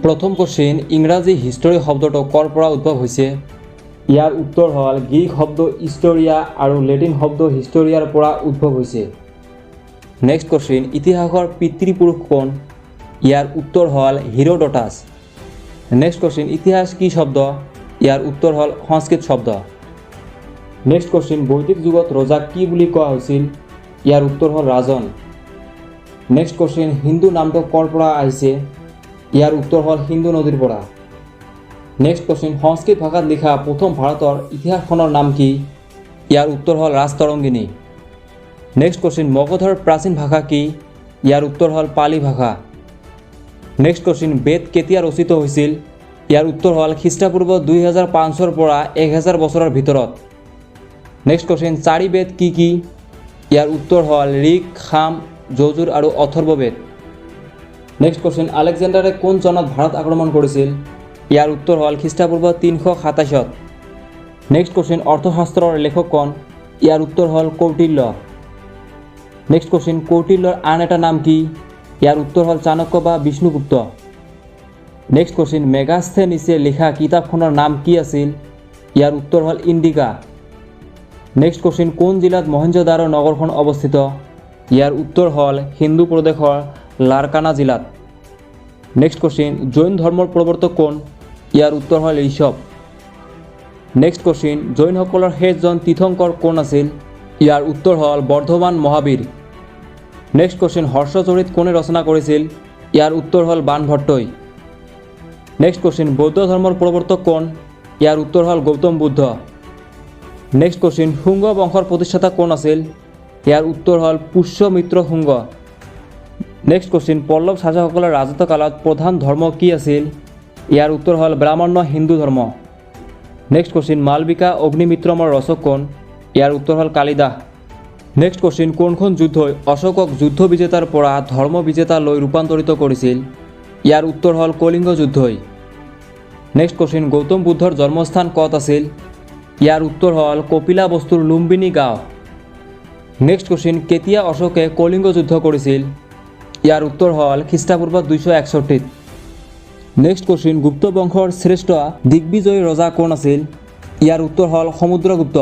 प्रथम question इंग्राजी history शब्दটো কৰ পৰা উদ্ভৱ হৈছে ইয়াৰ উত্তৰ হল গ্ৰীক শব্দ হিষ্টৰিয়া আৰু লেটিন শব্দ হিষ্টৰিয়াৰ পৰা উদ্ভৱ হৈছে নেক্সট क्वेश्चन ইতিহাসৰ পিতৃপুৰুষ কোন ইয়াৰ উত্তৰ হল হিৰোডোটাছ নেক্সট क्वेश्चन ইতিহাস কি শব্দ ইয়াৰ উত্তৰ হল সংস্কৃত শব্দ নেক্সট क्वेश्चन বৈদিক যুগত ৰজাক কি বুলি কোৱা হৈছিল ইয়াৰ উত্তৰ হল ৰাজন নেক্সট क्वेश्चन হিন্দু নামটো কৰ পৰা আহিছে ইয়াৰ উত্তৰ হল হিন্দু নদীৰ পৰা নেক্সট क्वेश्चन সংস্কৃত ভাষাত লিখা প্ৰথম ভাৰতৰ ইতিহাসখনৰ নাম কি ইয়াৰ উত্তৰ হল ৰাজতৰংগিনী নেক্সট क्वेश्चन মগধৰ প্ৰাচীন ভাষা কি ইয়াৰ উত্তৰ হল পালি ভাষা নেক্সট क्वेश्चन বেদ কেতিয়া ৰচিত হৈছিল ইয়াৰ উত্তৰ হল খ্ৰীষ্টপূৰ্ব 2500 পৰা 1000 বছৰৰ ভিতৰত নেক্সট क्वेश्चन চাৰি বেদ কি কি ইয়াৰ উত্তৰ হল ঋক সাম যজুৰ আৰু অথৰ্ব বেদ নেক্সট क्वेश्चन আলেকজাণ্ডাৰে কোন চনত ভাৰত আক্ৰমণ কৰিছিল ইয়াৰ উত্তৰ হল খ্ৰীষ্টপূৰ্ব 327 নেক্সট क्वेश्चन অৰ্থশাস্ত্ৰৰ লেখক কোন ইয়াৰ উত্তৰ হল কৌটিল্য নেক্সট क्वेश्चन কৌটিল্যৰ আন এটা নাম কি ইয়াৰ উত্তৰ হল চাণক্য বা বিষ্ণুগুপ্ত নেক্সট क्वेश्चन মেগাস্থেনিছে লিখা কিতাপখনৰ নাম কি আছিল ইয়াৰ উত্তৰ হল ইণ্ডিকা নেক্সট क्वेश्चन কোন জিলাত মহেঞ্জোদাৰো নগৰখন অৱস্থিত ইয়াৰ উত্তৰ হল হিন্দু প্ৰদেশৰ লাৰকানা জিলাত নেক্সট क्वेश्चन জৈন ধৰ্মৰ প্ৰৱৰ্তক কোন ইয়াৰ উত্তৰ হল ঋষভ নেক্সট क्वेश्चन জৈনসকলৰ শেষজন তীৰ্থংকৰ কোন আছিল ইয়াৰ উত্তৰ হল বৰ্ধমান মহাবীৰ নেক্সট क्वेश्चन হৰ্ষচৰিত কোনে ৰচনা কৰিছিল ইয়াৰ উত্তৰ হল বাণভট্টই নেক্সট क्वेश्चन বৌদ্ধ ধৰ্মৰ প্ৰৱৰ্তক কোন ইয়াৰ উত্তৰ হল গৌতম বুদ্ধ নেক্সট क्वेश्चन শুঙ্গ বংশৰ প্ৰতিষ্ঠাতা কোন আছিল ইয়াৰ উত্তৰ হল পুষ্যমিত্ৰ শুঙ্গ নেক্সট क्वेश्चन পল্লৱ শাসকসকলৰ ৰাজত্বকালত প্ৰধান ধৰ্ম কি আছিল ইয়াৰ উত্তৰ হল ব্ৰাহ্মণ্য হিন্দু ধৰ্ম নেক্সট क्वेश्चन মালবিকা অগ্নিমিত্ৰমৰ ৰচক কোন ইয়াৰ উত্তৰ হল কালিদাস নেক্সট क्वेश्चन কোনখন যুদ্ধই অশোকক যুদ্ধ বিজেতাৰ পৰা ধৰ্ম বিজেতালৈ ৰূপান্তৰিত কৰিছিল ইয়াৰ উত্তৰ হল কলিঙ্গ যুদ্ধই নেক্সট क्वेश्चन গৌতম বুদ্ধৰ জন্মস্থান ক'ত আছিল ইয়াৰ উত্তৰ হল কপিলাবস্তুৰ লুম্বিনী গাঁও নেক্সট क्वेश्चन কেতিয়া অশোকে কলিঙ্গ যুদ্ধ কৰিছিল ইয়াৰ উত্তৰ হল খ্ৰীষ্টপূৰ্ব 261 নেক্সট क्वेश्चन গুপ্ত বংশৰ শ্ৰেষ্ঠ দিগ্বিজয়ী ৰজা কোন আছিল ইয়াৰ উত্তৰ হল সমুদ্ৰগুপ্ত